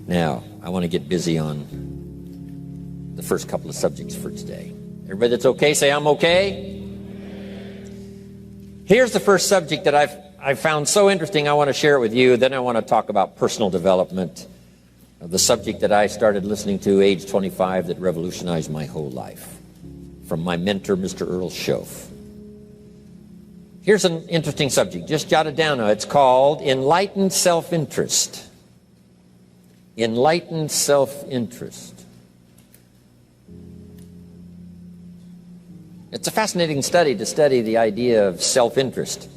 Now, I want to get busy on the first couple of subjects for today. Everybody that's okay, say I'm okay. Here's the first subject that I've found so interesting. I want to share it with you. Then I want to talk about personal development, the subject that I started listening to age 25 that revolutionized my whole life, from my mentor, Mr. Earl Schoaf. Here's an interesting subject. Just jot it down now. It's called enlightened self-interest. Enlightened self-interest. It's a fascinating study to study the idea of self-interest.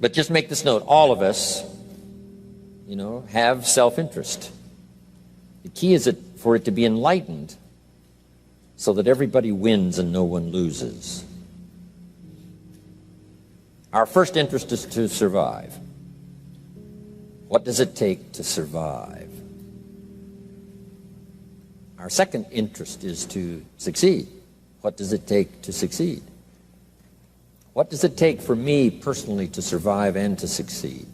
But just make this note, all of us, have self-interest. The key is for it to be enlightened so that everybody wins and no one loses. Our first interest is to survive. What does it take to survive? Our second interest is to succeed. What does it take to succeed? What does it take for me personally to survive and to succeed?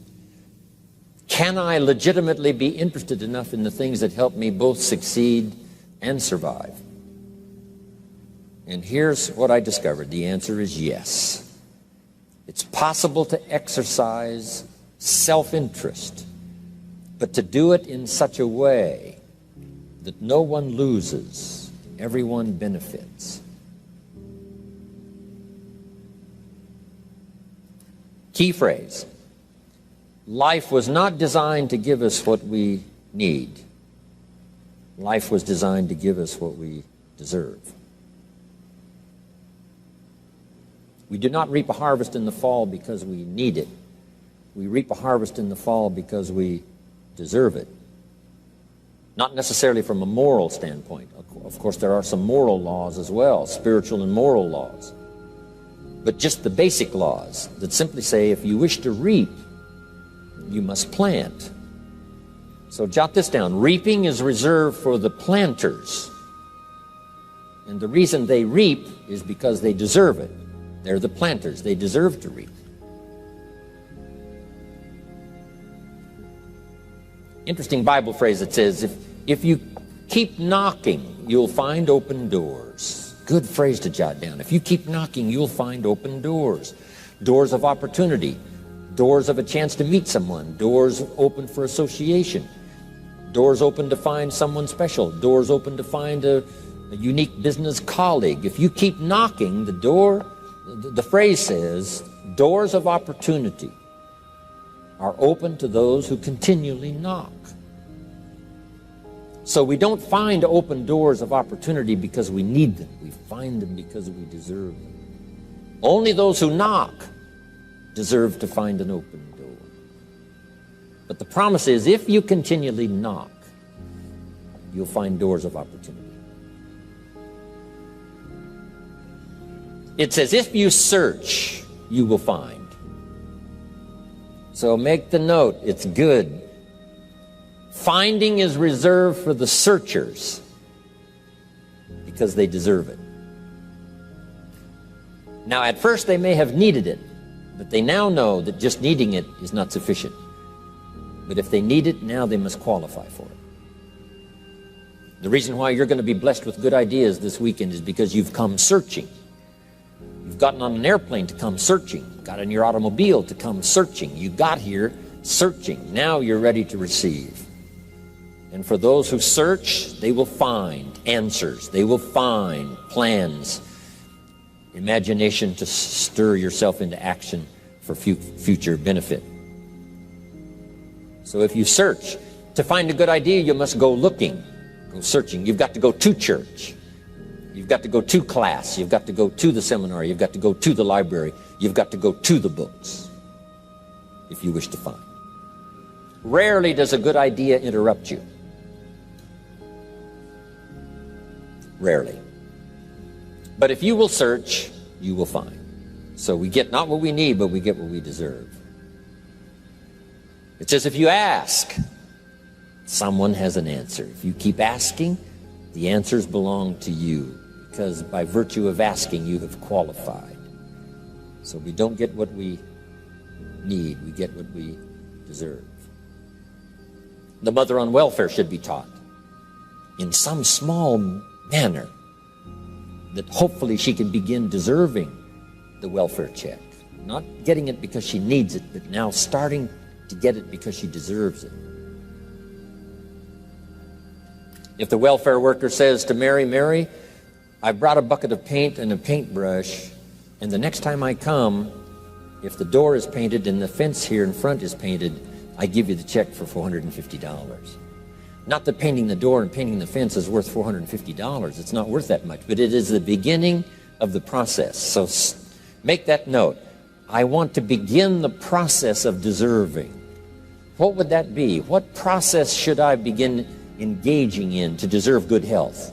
Can I legitimately be interested enough in the things that help me both succeed and survive? And here's what I discovered. The answer is yes. It's possible to exercise self-interest, but to do it in such a way that no one loses, everyone benefits. Key phrase. Life was not designed to give us what we need. Life was designed to give us what we deserve. We do not reap a harvest in the fall because we need it. We reap a harvest in the fall because we deserve it. Not necessarily from a moral standpoint. Of course, there are some moral laws as well, spiritual and moral laws. But just the basic laws that simply say if you wish to reap, you must plant. So jot this down. Reaping is reserved for the planters. And the reason they reap is because they deserve it. They're the planters. They deserve to reap. Interesting Bible phrase that says, if you keep knocking, you'll find open doors. Good phrase to jot down. If you keep knocking, you'll find open doors. Doors of opportunity. Doors of a chance to meet someone. Doors open for association. Doors open to find someone special. Doors open to find a unique business colleague. If you keep knocking, the phrase says, doors of opportunity are open to those who continually knock. So we don't find open doors of opportunity because we need them. We find them because we deserve them. Only those who knock deserve to find an open door. But the promise is, if you continually knock, you'll find doors of opportunity. It says, if you search, you will find. So make the note, it's good. Finding is reserved for the searchers because they deserve it. Now, at first they may have needed it, but they now know that just needing it is not sufficient. But if they need it, now they must qualify for it. The reason why you're going to be blessed with good ideas this weekend is because you've come searching. You've gotten on an airplane to come searching. Got in your automobile to come searching. You got here searching. Now you're ready to receive. And for those who search, they will find answers. They will find plans, imagination to stir yourself into action for future benefit. So if you search to find a good idea, you must go looking, go searching. You've got to go to church. You've got to go to class. You've got to go to the seminar. You've got to go to the library. You've got to go to the books if you wish to find. Rarely does a good idea interrupt you. Rarely. But if you will search, you will find. So we get not what we need, but we get what we deserve. It says if you ask, someone has an answer. If you keep asking, the answers belong to you, because by virtue of asking, you have qualified. So we don't get what we need, we get what we deserve. The mother on welfare should be taught in some small manner that hopefully she can begin deserving the welfare check. Not getting it because she needs it, but now starting to get it because she deserves it. If the welfare worker says to Mary, Mary, I brought a bucket of paint and a paintbrush, and the next time I come, if the door is painted and the fence here in front is painted, I give you the check for $450. Not that painting the door and painting the fence is worth $450. It's not worth that much, but it is the beginning of the process. So make that note. I want to begin the process of deserving. What would that be? What process should I begin engaging in to deserve good health,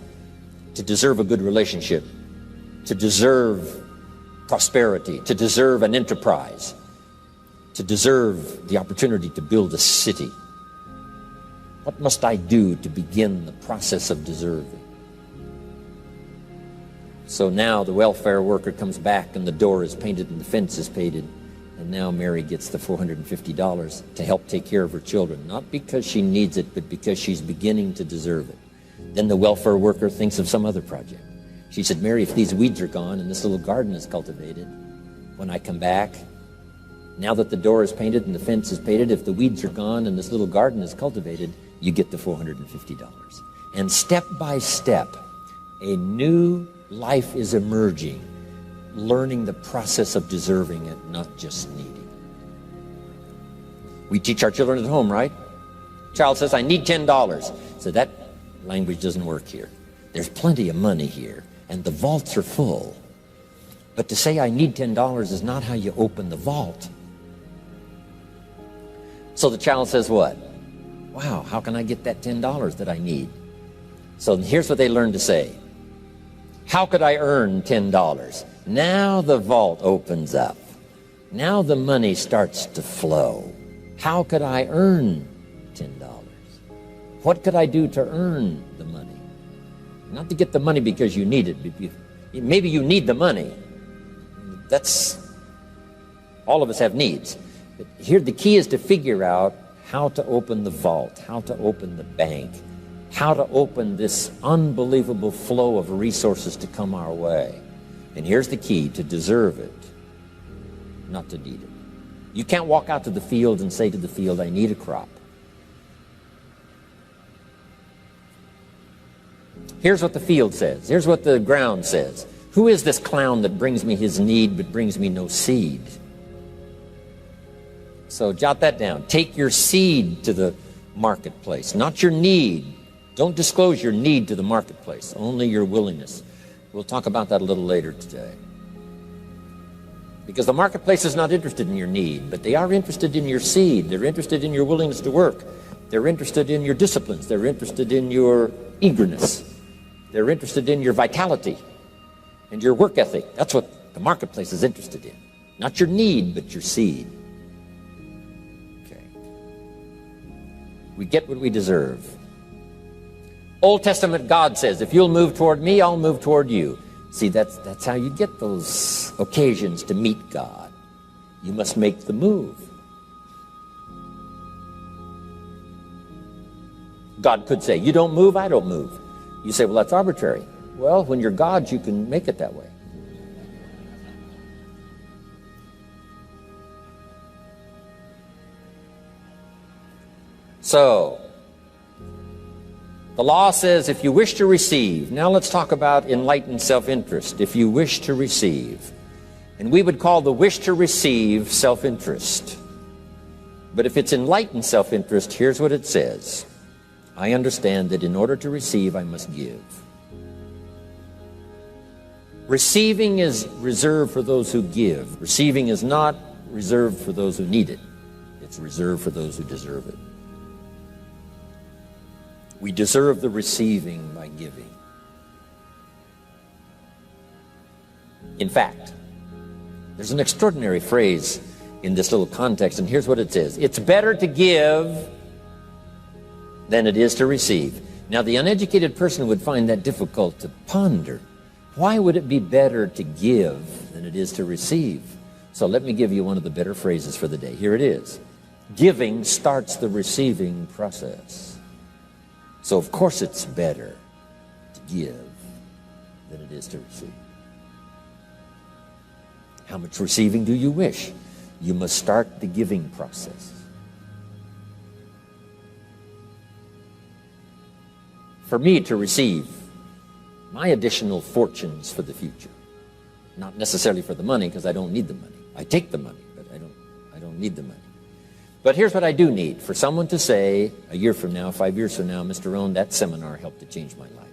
to deserve a good relationship, to deserve prosperity, to deserve an enterprise, to deserve the opportunity to build a city? What must I do to begin the process of deserving? So now the welfare worker comes back and the door is painted and the fence is painted, and now Mary gets the $450 to help take care of her children, not because she needs it, but because she's beginning to deserve it. Then the welfare worker thinks of some other project. She said, Mary, if these weeds are gone and this little garden is cultivated, when I come back, now that the door is painted and the fence is painted, if the weeds are gone and this little garden is cultivated, you get the $450. And step by step, a new life is emerging, learning the process of deserving it, not just needing. We teach our children at home, right? Child says, I need $10. So that language doesn't work here. There's plenty of money here, and the vaults are full. But to say I need $10 is not how you open the vault. So the child says what? Wow, how can I get that $10 that I need? So here's what they learn to say. How could I earn $10? Now the vault opens up. Now the money starts to flow. How could I earn $10? What could I do to earn the money? Not to get the money because you need it. Maybe you need the money. That's, all of us have needs. But here the key is to figure out how to open the vault, how to open the bank, how to open this unbelievable flow of resources to come our way. And here's the key: to deserve it, not to need it. You can't walk out to the field and say to the field, I need a crop. Here's what the field says. Here's what the ground says. Who is this clown that brings me his need but brings me no seed? So jot that down. Take your seed to the marketplace, not your need. Don't disclose your need to the marketplace, only your willingness. We'll talk about that a little later today. Because the marketplace is not interested in your need, but they are interested in your seed. They're interested in your willingness to work. They're interested in your disciplines. They're interested in your eagerness. They're interested in your vitality and your work ethic. That's what the marketplace is interested in. Not your need, but your seed. Okay. We get what we deserve. Old Testament God says, if you'll move toward me, I'll move toward you. See, that's how you get those occasions to meet God. You must make the move. God could say, you don't move, I don't move. You say, well, that's arbitrary. Well, when you're God, you can make it that way. So, the law says if you wish to receive, now let's talk about enlightened self-interest. If you wish to receive, and we would call the wish to receive self-interest. But if it's enlightened self-interest, here's what it says. I understand that in order to receive, I must give. Receiving is reserved for those who give. Receiving is not reserved for those who need it. It's reserved for those who deserve it. We deserve the receiving by giving. In fact, there's an extraordinary phrase in this little context, and here's what it says. It's better to give than it is to receive. Now, the uneducated person would find that difficult to ponder. Why would it be better to give than it is to receive? So let me give you one of the better phrases for the day. Here it is. Giving starts the receiving process. So of course it's better to give than it is to receive. How much receiving do you wish? You must start the giving process. For me to receive my additional fortunes for the future, not necessarily for the money, because I don't need the money. I take the money, but I don't need the money. But here's what I do need: for someone to say a year from now, 5 years from now, Mr. Rohn, that seminar helped to change my life.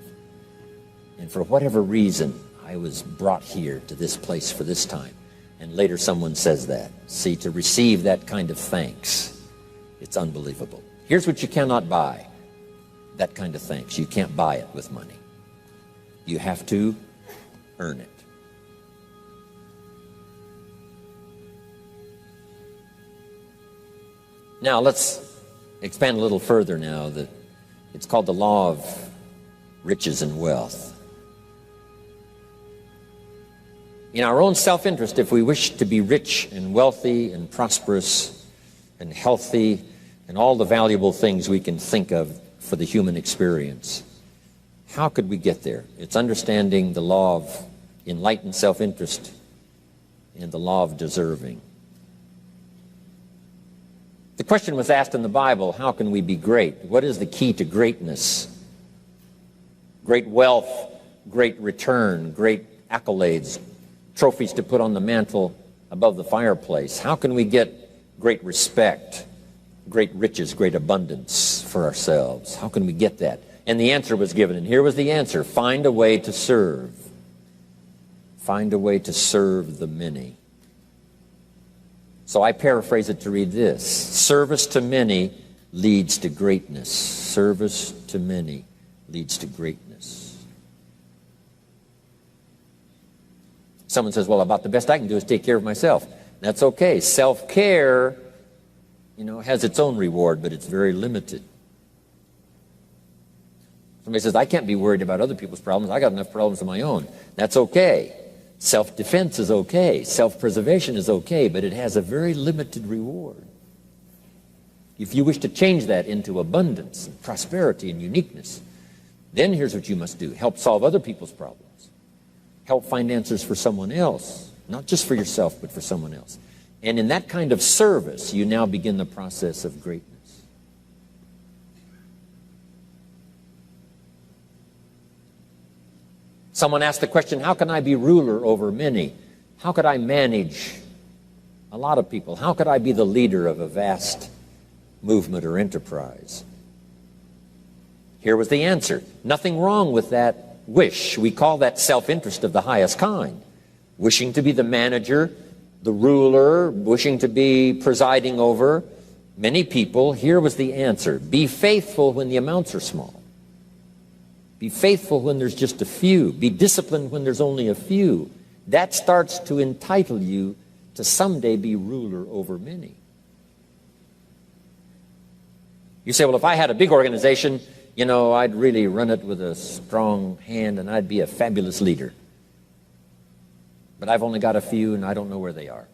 And for whatever reason, I was brought here to this place for this time. And later someone says that. See, to receive that kind of thanks, it's unbelievable. Here's what you cannot buy: that kind of thanks. You can't buy it with money. You have to earn it. Now let's expand a little further now. It's called the law of riches and wealth. In our own self-interest, if we wish to be rich and wealthy and prosperous and healthy and all the valuable things we can think of for the human experience, how could we get there? It's understanding the law of enlightened self-interest and the law of deserving. The question was asked in the Bible, how can we be great? What is the key to greatness? Great wealth, great return, great accolades, trophies to put on the mantle above the fireplace. How can we get great respect, great riches, great abundance for ourselves? How can we get that? And the answer was given, and here was the answer: find a way to serve. Find a way to serve the many. So I paraphrase it to read this: service to many leads to greatness. Service to many leads to greatness. Someone says, well, about the best I can do is take care of myself. That's okay. Self-care, has its own reward, but it's very limited. Somebody says, I can't be worried about other people's problems. I got enough problems of my own. That's okay. Self-defense is okay. Self-preservation is okay, but it has a very limited reward. If you wish to change that into abundance and prosperity and uniqueness, then here's what you must do: help solve other people's problems. Help find answers for someone else, not just for yourself, but for someone else. And in that kind of service, you now begin the process of greatness. Someone asked the question, how can I be ruler over many? How could I manage a lot of people? How could I be the leader of a vast movement or enterprise? Here was the answer: nothing wrong with that wish. We call that self-interest of the highest kind. Wishing to be the manager, the ruler, wishing to be presiding over many people. Here was the answer: be faithful when the amounts are small. Be faithful when there's just a few. Be disciplined when there's only a few. That starts to entitle you to someday be ruler over many. You say, well, if I had a big organization, I'd really run it with a strong hand and I'd be a fabulous leader. But I've only got a few and I don't know where they are.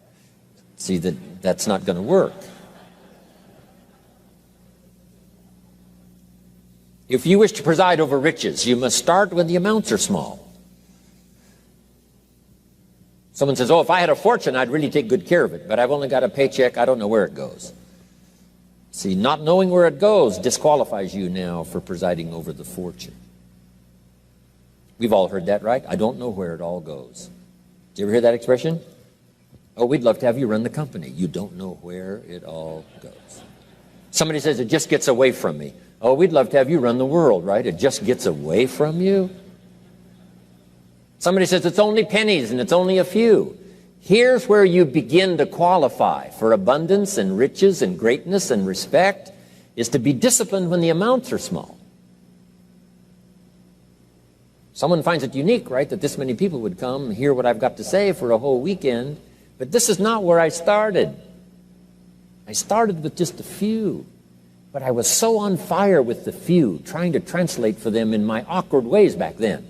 See, that's not going to work. If you wish to preside over riches, you must start when the amounts are small. Someone says, oh, if I had a fortune, I'd really take good care of it, but I've only got a paycheck, I don't know where it goes. See, not knowing where it goes disqualifies you now for presiding over the fortune. We've all heard that, right? I don't know where it all goes. Did you ever hear that expression? Oh, we'd love to have you run the company. You don't know where it all goes. Somebody says, it just gets away from me. Oh, we'd love to have you run the world, right? It just gets away from you. Somebody says, it's only pennies and it's only a few. Here's where you begin to qualify for abundance and riches and greatness and respect, is to be disciplined when the amounts are small. Someone finds it unique, right, that this many people would come and hear what I've got to say for a whole weekend, but this is not where I started. I started with just a few, but I was so on fire with the few, trying to translate for them in my awkward ways back then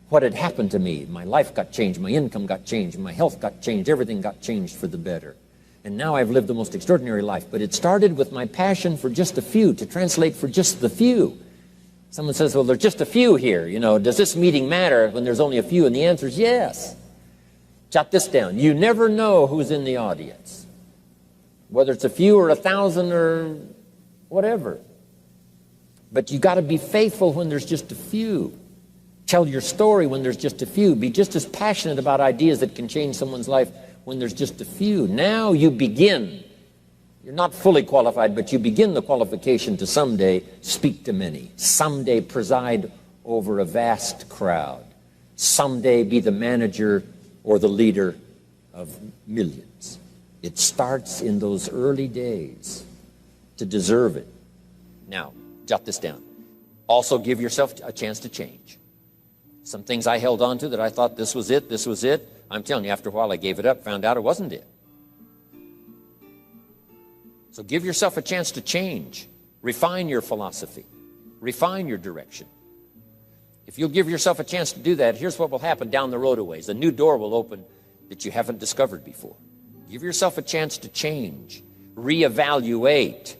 what had happened to me. My life got changed, my income got changed, my health got changed, everything got changed for the better. And now I've lived the most extraordinary life. But it started with my passion for just a few, to translate for just the few. Someone says, well, there's just a few here. You know, does this meeting matter when there's only a few? And the answer is yes. Jot this down. You never know who's in the audience, whether it's a few or 1,000 or whatever. But you got to be faithful when there's just a few. Tell your story when there's just a few. Be just as passionate about ideas that can change someone's life when there's just a few. Now you begin. You're not fully qualified, but you begin the qualification to someday speak to many. Someday preside over a vast crowd. Someday be the manager or the leader of millions. It starts in those early days to deserve it. Now, jot this down. Also give yourself a chance to change. Some things I held on to that I thought this was it, this was it. I'm telling you, after a while I gave it up, found out it wasn't it. So give yourself a chance to change. Refine your philosophy. Refine your direction. If you'll give yourself a chance to do that, here's what will happen down the road a ways. A new door will open that you haven't discovered before. Give yourself a chance to change. Reevaluate.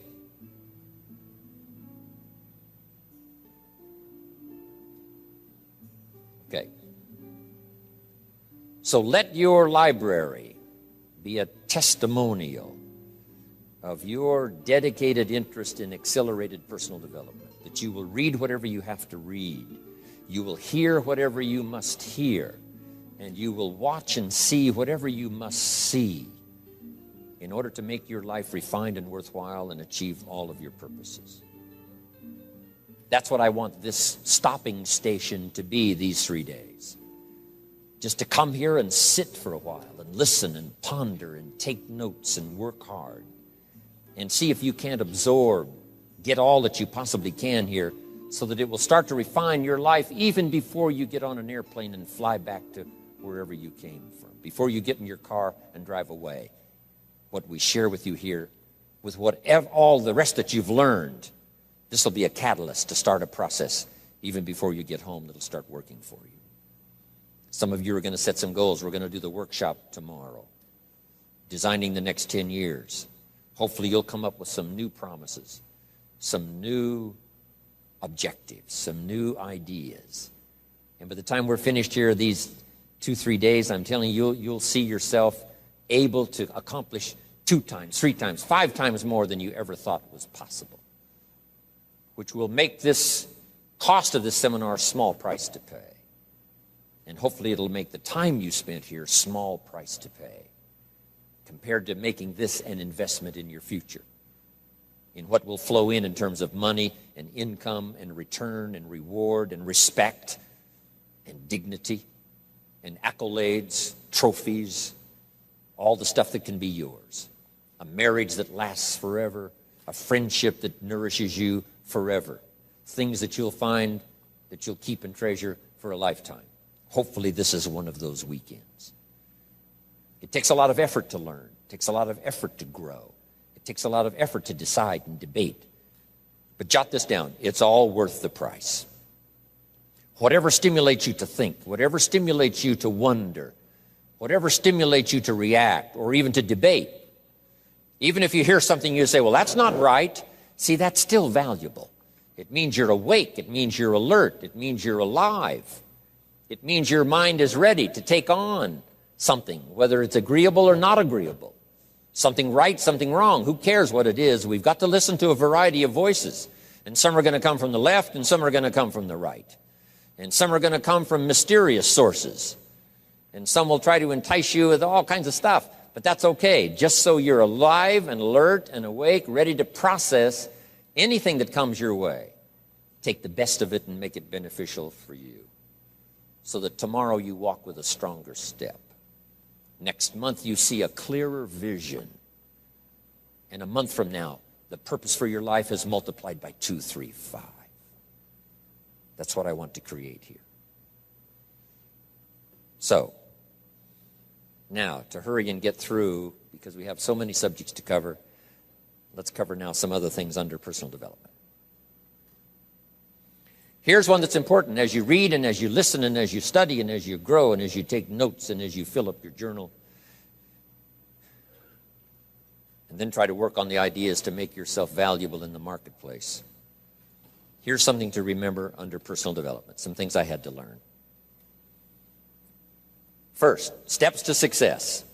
Okay. So let your library be a testimonial of your dedicated interest in accelerated personal development, that you will read whatever you have to read, you will hear whatever you must hear, and you will watch and see whatever you must see in order to make your life refined and worthwhile and achieve all of your purposes. That's what I want this stopping station to be these 3 days. Just to come here and sit for a while and listen and ponder and take notes and work hard and see if you can't absorb, get all that you possibly can here so that it will start to refine your life even before you get on an airplane and fly back to wherever you came from, before you get in your car and drive away. What we share with you here, with whatever, all the rest that you've learned, this will be a catalyst to start a process even before you get home that'll start working for you. Some of you are going to set some goals. We're going to do the workshop tomorrow, designing the next 10 years. Hopefully you'll come up with some new promises, some new objectives, some new ideas. And by the time we're finished here, these 2-3 days, I'm telling you, you'll see yourself able to accomplish 2 times, 3 times, 5 times more than you ever thought was possible, which will make this cost of this seminar a small price to pay. And hopefully it'll make the time you spent here small price to pay compared to making this an investment in your future, in what will flow in terms of money and income and return and reward and respect and dignity and accolades, trophies, all the stuff that can be yours. A marriage that lasts forever, a friendship that nourishes you forever, things that you'll find that you'll keep and treasure for a lifetime. Hopefully this is one of those weekends. It takes a lot of effort to learn. It takes a lot of effort to grow. It takes a lot of effort to decide and debate. But jot this down. It's all worth the price. Whatever stimulates you to think, whatever stimulates you to wonder, whatever stimulates you to react or even to debate, even if you hear something you say, well, that's not right. See, that's still valuable. It means you're awake. It means you're alert. It means you're alive. It means your mind is ready to take on something, whether it's agreeable or not agreeable. Something right, something wrong. Who cares what it is? We've got to listen to a variety of voices. And some are going to come from the left and some are going to come from the right. And some are going to come from mysterious sources. And some will try to entice you with all kinds of stuff. But that's okay, just so you're alive and alert and awake, ready to process anything that comes your way. Take the best of it and make it beneficial for you, so that tomorrow you walk with a stronger step. Next month you see a clearer vision. And a month from now, the purpose for your life is multiplied by 2, 3, 5. That's what I want to create here. So, now, to hurry and get through, because we have so many subjects to cover, let's cover now some other things under personal development. Here's one that's important as you read and as you listen and as you study and as you grow and as you take notes and as you fill up your journal. and then try to work on the ideas to make yourself valuable in the marketplace. Here's something to remember under personal development, some things I had to learn. First, steps to success.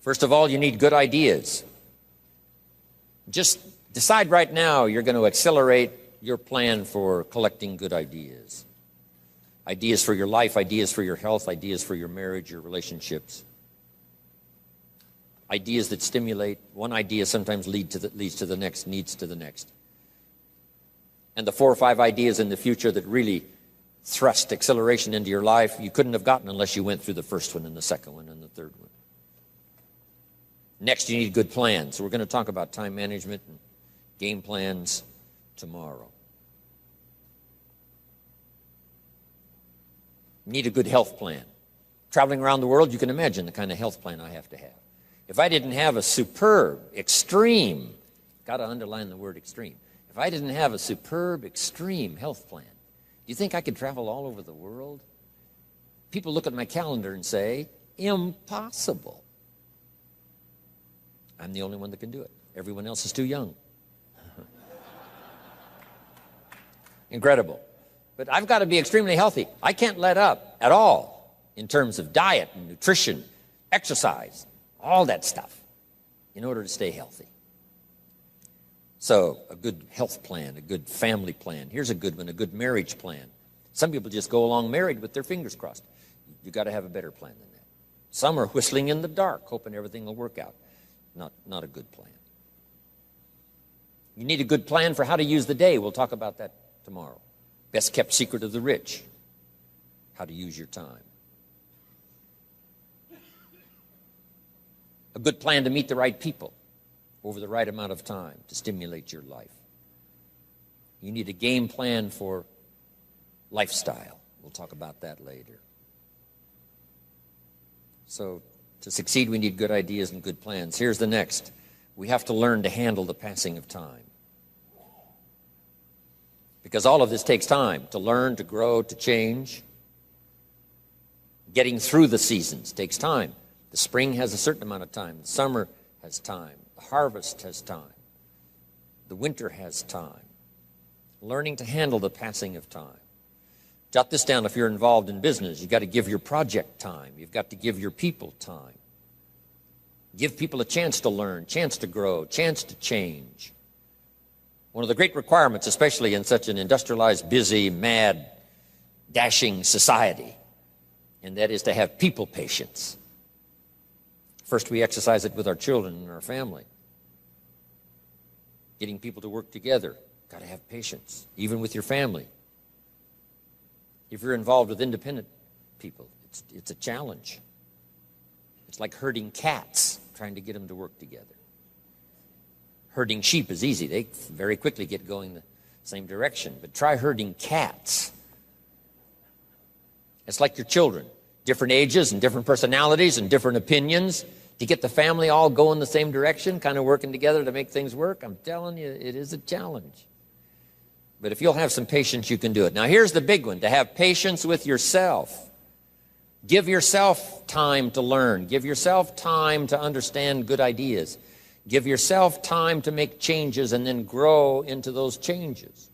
First of all, you need good ideas. Just decide right now you're going to accelerate your plan for collecting good ideas. Ideas for your life, ideas for your health, ideas for your marriage, your relationships. Ideas that stimulate. One idea sometimes leads to the next, needs to the next. And the 4 or 5 ideas in the future that really thrust acceleration into your life, you couldn't have gotten unless you went through the first one and the second one and the third one. Next, you need good plans. So we're going to talk about time management and game plans tomorrow. You need a good health plan. Traveling around the world, you can imagine the kind of health plan I have to have. If I didn't have a superb, extreme, got to underline the word extreme. If I didn't have a superb, extreme health plan, do you think I could travel all over the world? People look at my calendar and say, impossible. I'm the only one that can do it. Everyone else is too young. Incredible. But I've got to be extremely healthy. I can't let up at all in terms of diet and nutrition, exercise, all that stuff in order to stay healthy. So a good health plan, a good family plan. Here's a good one, a good marriage plan. Some people just go along married with their fingers crossed. You've got to have a better plan than that. Some are whistling in the dark, hoping everything will work out. Not a good plan. You need a good plan for how to use the day. We'll talk about that tomorrow. Best kept secret of the rich, how to use your time. A good plan to meet the right people over the right amount of time to stimulate your life. You need a game plan for lifestyle. We'll talk about that later. So to succeed, we need good ideas and good plans. Here's the next. We have to learn to handle the passing of time. Because all of this takes time to learn, to grow, to change. Getting through the seasons takes time. The spring has a certain amount of time. The summer has time. The harvest has time. The winter has time. Learning to handle the passing of time. Jot this down if you're involved in business. You've got to give your project time. You've got to give your people time. Give people a chance to learn, chance to grow, chance to change. One of the great requirements, especially in such an industrialized, busy, mad, dashing society, and that is to have people patience. First, we exercise it with our children and our family. Getting people to work together, got to have patience, even with your family. If you're involved with independent people, it's a challenge. It's like herding cats, trying to get them to work together. Herding sheep is easy. They very quickly get going the same direction. But try herding cats. It's like your children. Different ages and different personalities and different opinions. To get the family all going the same direction, kind of working together to make things work, I'm telling you, it is a challenge. But if you'll have some patience, you can do it. Now, here's the big one, to have patience with yourself. Give yourself time to learn. Give yourself time to understand good ideas. Give yourself time to make changes and then grow into those changes.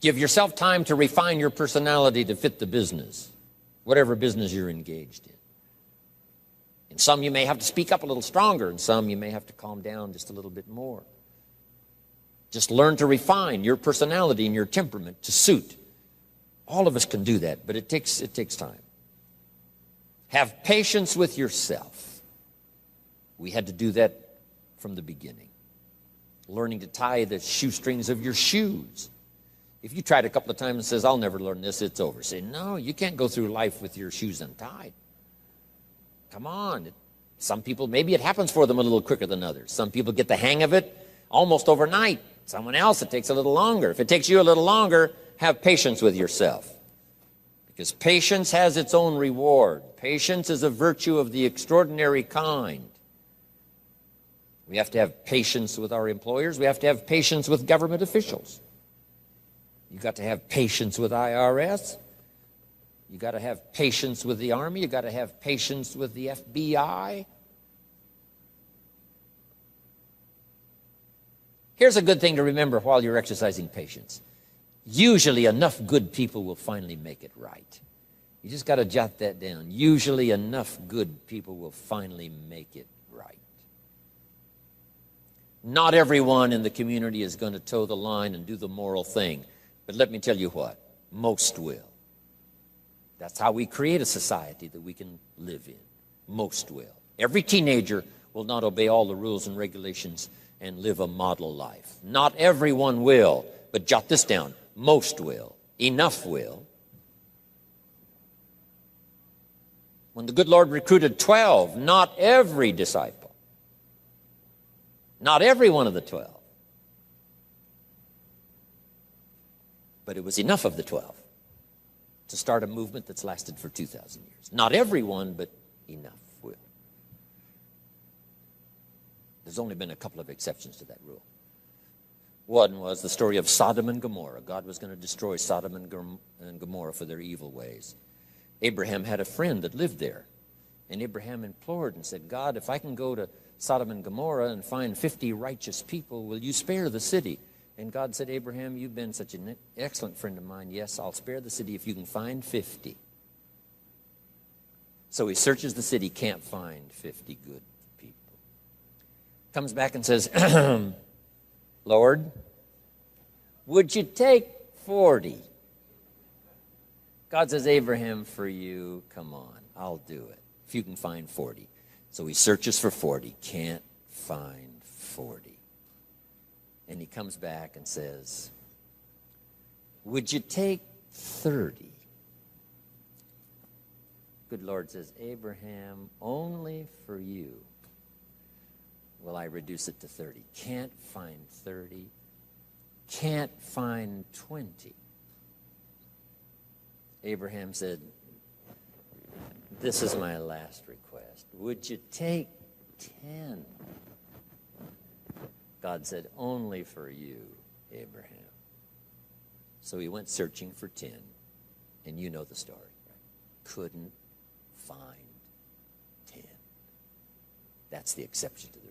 Give yourself time to refine your personality to fit the business, whatever business you're engaged in. In some, you may have to speak up a little stronger. In some, you may have to calm down just a little bit more. Just learn to refine your personality and your temperament to suit. All of us can do that, but it takes time. Have patience with yourself. We had to do that from the beginning. Learning to tie the shoestrings of your shoes. If you tried a couple of times and says, I'll never learn this, it's over. Say, no, you can't go through life with your shoes untied. Come on. Some people, maybe it happens for them a little quicker than others. Some people get the hang of it almost overnight. Someone else, it takes a little longer. If it takes you a little longer, have patience with yourself. Because patience has its own reward. Patience is a virtue of the extraordinary kind. We have to have patience with our employers. We have to have patience with government officials. You've got to have patience with IRS. You've got to have patience with the Army. You've got to have patience with the FBI. Here's a good thing to remember while you're exercising patience. Usually enough good people will finally make it right. You just got to jot that down. Usually enough good people will finally make it right. Not everyone in the community is going to toe the line and do the moral thing. But let me tell you what, most will. That's how we create a society that we can live in. Most will. Every teenager will not obey all the rules and regulations and live a model life. Not everyone will, but jot this down. Most will. Enough will. When the good Lord recruited 12, not every disciple, not every one of the 12, but it was enough of the 12 to start a movement that's lasted for 2,000 years. Not everyone, but enough will. There's only been a couple of exceptions to that rule. One was the story of Sodom and Gomorrah. God was going to destroy Sodom and Gomorrah for their evil ways. Abraham had a friend that lived there. And Abraham implored and said, God, if I can go to Sodom and Gomorrah and find 50 righteous people, will you spare the city? And God said, Abraham, you've been such an excellent friend of mine. Yes, I'll spare the city if you can find 50. So he searches the city, can't find 50 good people. Comes back and says, Lord, would you take 40? God says, Abraham, for you, come on, I'll do it. If you can find 40. So he searches for 40, can't find 40. And he comes back and says, would you take 30? Good Lord says, Abraham, only for you will I reduce it to 30. Can't find 30. Can't find 20. Abraham said, this is my last request. Would you take 10? God said, only for you, Abraham. So he went searching for 10, and you know the story, right? Couldn't find 10. That's the exception to the rule.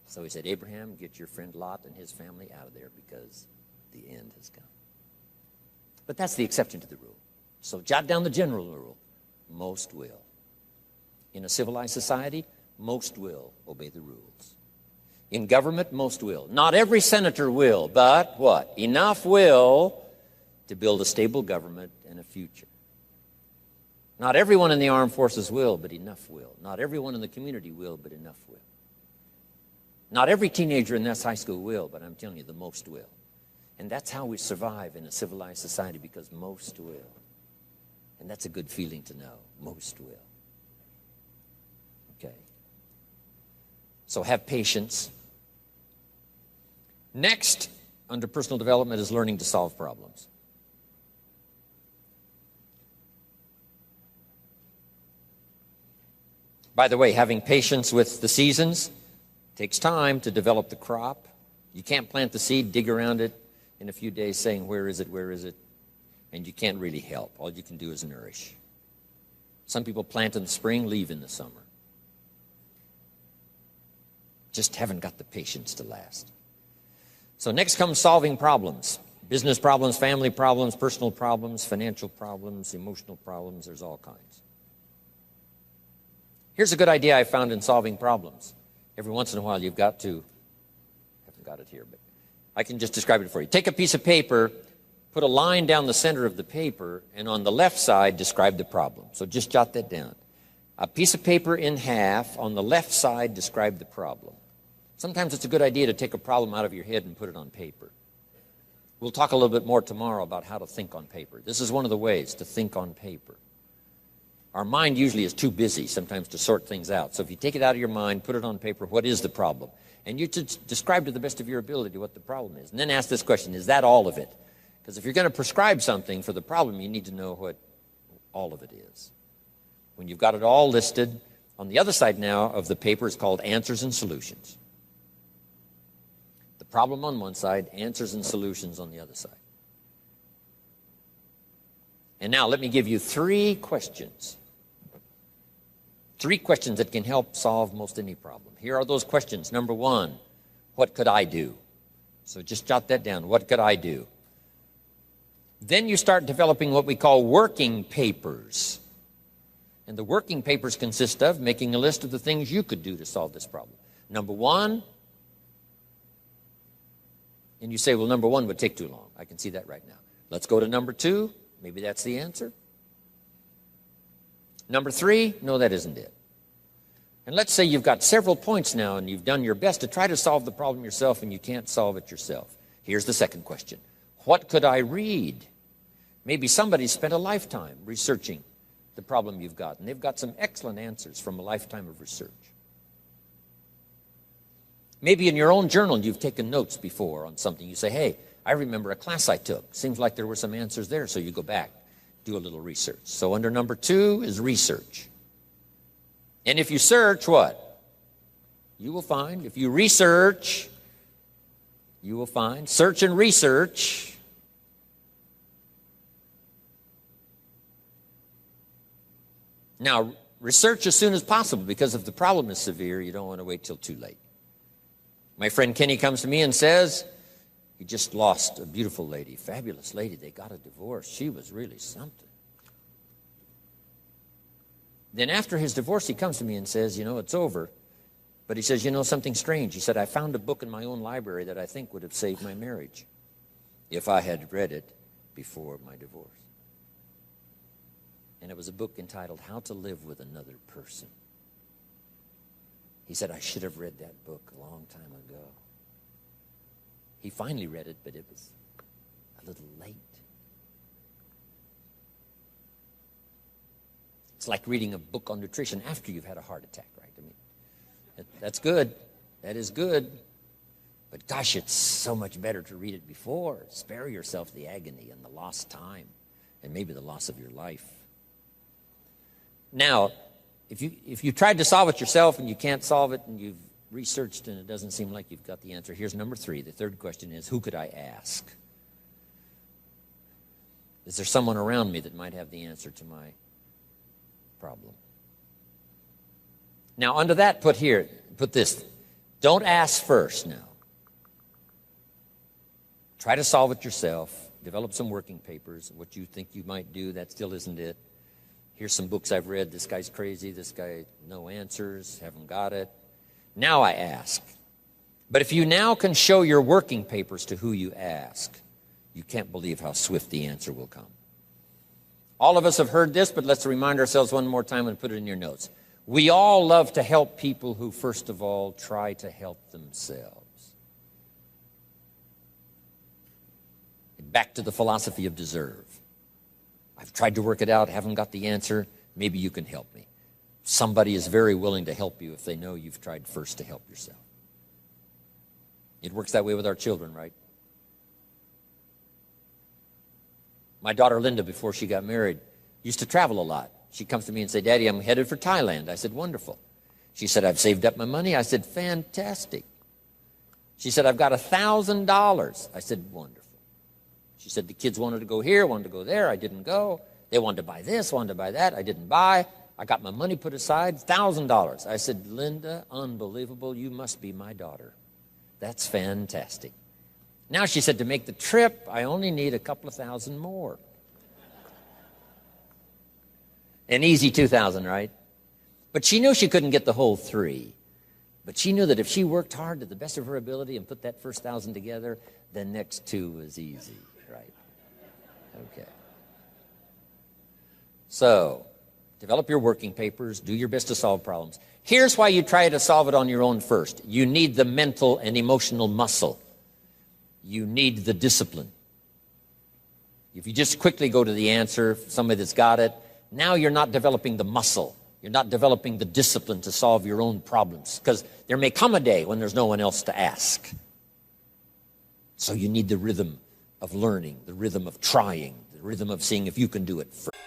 So he said, Abraham, get your friend Lot and his family out of there because the end has come. But that's the exception to the rule. So jot down the general rule. Most will. In a civilized society, most will obey the rules. In government, most will. Not every senator will, but what? Enough will to build a stable government and a future. Not everyone in the armed forces will, but enough will. Not everyone in the community will, but enough will. Not every teenager in this high school will, but I'm telling you, the most will. And that's how we survive in a civilized society, because most will. And that's a good feeling to know. Most will. Okay. So have patience. Next, under personal development, is learning to solve problems. By the way, having patience with the seasons takes time to develop the crop. You can't plant the seed, dig around it in a few days saying, where is it, where is it? And you can't really help. All you can do is nourish. Some people plant in the spring, leave in the summer. Just haven't got the patience to last. So next comes solving problems. Business problems, family problems, personal problems, financial problems, emotional problems. There's all kinds. Here's a good idea I found in solving problems. Every once in a while you've got to, I haven't got it here, but I can just describe it for you. Take a piece of paper, put a line down the center of the paper, and on the left side, describe the problem. So just jot that down. A piece of paper in half, on the left side, describe the problem. Sometimes it's a good idea to take a problem out of your head and put it on paper. We'll talk a little bit more tomorrow about how to think on paper. This is one of the ways to think on paper. Our mind usually is too busy sometimes to sort things out. So if you take it out of your mind, put it on paper, what is the problem? And you describe to the best of your ability what the problem is. And then ask this question, is that all of it? Because if you're going to prescribe something for the problem, you need to know what all of it is. When you've got it all listed, on the other side now of the paper is called answers and solutions. The problem on one side, answers and solutions on the other side. And now let me give you 3 questions. 3 questions that can help solve most any problem. Here are those questions. Number 1, What could I do? So just jot that down. What could I do? Then you start developing what we call working papers. And the working papers consist of making a list of the things you could do to solve this problem. Number one, and you say, well, number one would take too long. I can see that right now. Let's go to number two. Maybe that's the answer. Number three, no, that isn't it. And let's say you've got several points now and you've done your best to try to solve the problem yourself and you can't solve it yourself. Here's the second question. What could I read? Maybe somebody spent a lifetime researching the problem you've got, and they've got some excellent answers from a lifetime of research. Maybe in your own journal you've taken notes before on something. You say, hey, I remember a class I took. Seems like there were some answers there, so you go back, do a little research. So under number two is research. And if you search, what? You will find. If you research, you will find. Search and research. Now, research as soon as possible, because if the problem is severe, you don't want to wait till too late. My friend Kenny comes to me and says, he just lost a beautiful lady, fabulous lady. They got a divorce. She was really something. Then after his divorce, he comes to me and says, it's over. But he says, something strange. He said, I found a book in my own library that I think would have saved my marriage if I had read it before my divorce. And it was a book entitled How to Live with Another Person. He said, I should have read that book a long time ago. He finally read it, but it was a little late. It's like reading a book on nutrition after you've had a heart attack, right? I mean, that's good. That is good. But gosh, it's so much better to read it before. Spare yourself the agony and the lost time and maybe the loss of your life. Now, if you tried to solve it yourself and you can't solve it and you've researched and it doesn't seem like you've got the answer, here's number three. The third question is, who could I ask? Is there someone around me that might have the answer to my problem? Now, under that, put this. Don't ask first now. Try to solve it yourself. Develop some working papers. What you think you might do, that still isn't it. Here's some books I've read. This guy's crazy. This guy, no answers, haven't got it. Now I ask. But if you now can show your working papers to who you ask, you can't believe how swift the answer will come. All of us have heard this, but let's remind ourselves one more time and put it in your notes. We all love to help people who, first of all, try to help themselves. Back to the philosophy of deserve. I've tried to work it out, haven't got the answer. Maybe you can help me. Somebody is very willing to help you if they know you've tried first to help yourself. It works that way with our children, right? My daughter Linda, before she got married, used to travel a lot. She comes to me and said, Daddy, I'm headed for Thailand. I said, wonderful. She said, I've saved up my money. I said, fantastic. She said, I've got $1,000. I said, wonderful. She said, the kids wanted to go here, wanted to go there. I didn't go. They wanted to buy this, wanted to buy that. I didn't buy. I got my money put aside, $1,000. I said, Linda, unbelievable. You must be my daughter. That's fantastic. Now, she said, to make the trip, I only need a couple of thousand more. An easy 2,000, right? But she knew she couldn't get the whole 3. But she knew that if she worked hard to the best of her ability and put that first 1,000 together, the next 2 was easy, right? Okay. So, develop your working papers. Do your best to solve problems. Here's why you try to solve it on your own first. You need the mental and emotional muscle. You need the discipline. If you just quickly go to the answer, somebody that's got it, now you're not developing the muscle. You're not developing the discipline to solve your own problems, because there may come a day when there's no one else to ask. So you need the rhythm of learning, the rhythm of trying, the rhythm of seeing if you can do it first.